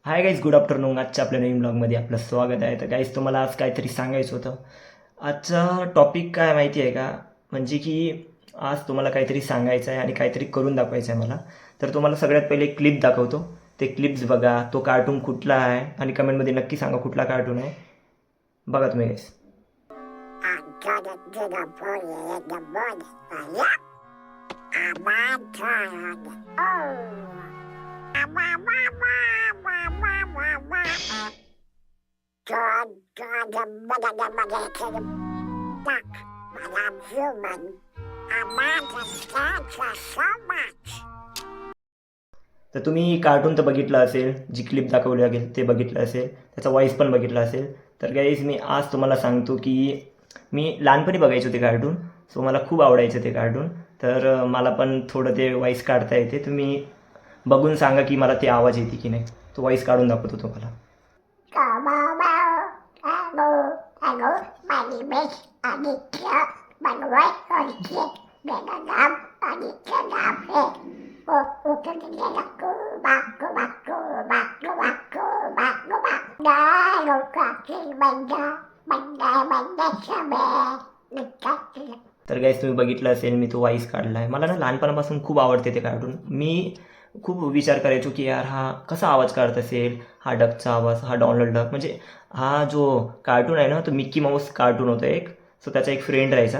Hi guys, good afternoon. आजच्या आपल्या नवीन ब्लॉगमध्ये आपलं स्वागत आहे. तर गाईज, तुम्हाला आज काहीतरी सांगायचं होतं. आजचा टॉपिक काय माहिती आहे का? म्हणजे की आज तुम्हाला काहीतरी सांगायचं आहे आणि काहीतरी करून दाखवायचं आहे मला. तर तुम्हाला सगळ्यात पहिले एक क्लिप दाखवतो. ते क्लिप्स बघा. तो कार्टून कुठला आहे आणि कमेंटमध्ये नक्की सांगा कुठला कार्टून आहे. बघा तुम्ही गाईज. तर तुम्ही कार्टून तर बघितलं असेल, जी क्लिप दाखवली लागेल ते बघितलं असेल, त्याचा व्हॉईस पण बघितला असेल. तर गाईज, मी आज तुम्हाला सांगतो की मी लहानपणी बघायचो ते कार्टून. सो मला खूप आवडायचं ते कार्टून. तर मला पण थोडं ते व्हॉईस काढता येते. तुम्ही बघून सांगा की मला ते आवाज येते की नाही. तो व्हॉईस काढून दाखवतो तुम्हाला. तर गाईस, तुम्ही बघितलं असेल मी तो व्हॉईस काढला आहे. मला ना लहानपणापासून खूप आवडते ते कार्टून. मी खूप विचार करायचो की यार हा कसा आवाज काढत असेल, हा डकचा आवाज, हा डोनाल्ड डक. म्हणजे हा जो कार्टून आहे ना, तो मिक्की माऊस कार्टून होतं एक. सो त्याचा एक फ्रेंड राहायचा,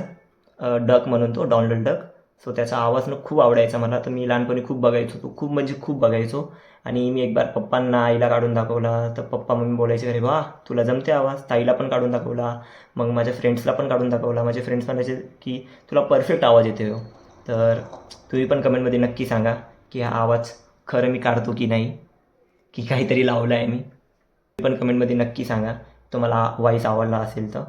डक म्हणून, तो डोनाल्ड डक. सो त्याचा आवाज ना खूप आवडायचा मला. तर मी लहानपणी खूप बघायचो तो, खूप म्हणजे खूप बघायचो. आणि मी एक बार पप्पांना, आईला काढून दाखवला. तर पप्पा मम्मी बोलायचे, अरे वा तुला जमते आवाज. ताईला पण काढून दाखवला. मग माझ्या फ्रेंड्सला पण काढून दाखवला. माझे फ्रेंड्स म्हणायचे की तुला परफेक्ट आवाज येते हो. तर तुम्ही पण कमेंटमध्ये नक्की सांगा की हा आवाज खरं मी काढतो की नाही, की काहीतरी लावलं आहे मी. पण कमेंटमध्ये नक्की सांगा तुम्हाला व्हॉईस आवडला असेल तर.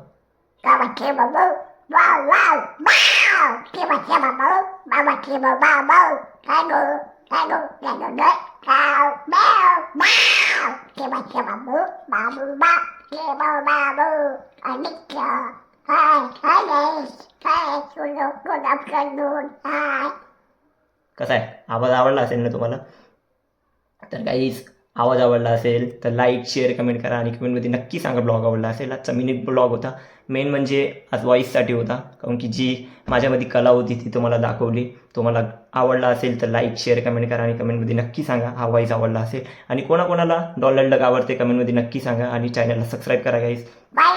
कसा आहे आवाज? आवडला असेल ना तुम्हाला? तर काहीच आवाज आवडला असेल तर लाईक, शेअर, कमेंट करा आणि कमेंटमध्ये नक्की सांगा ब्लॉग आवडला असेल. आजचा मिनी ब्लॉग होता. मेन म्हणजे आज व्हॉईससाठी होता, कारण की जी माझ्यामध्ये कला होती ती तुम्हाला दाखवली. तुम्हाला आवडला असेल तर लाईक, शेअर, कमेंट करा आणि कमेंटमध्ये नक्की सांगा हा व्हॉईस आवडला असेल. आणि कोणाकोणाला डोनाल्ड डक आवडते कमेंटमध्ये नक्की सांगा आणि चॅनलला सबस्क्राईब करा गाईज. बाय.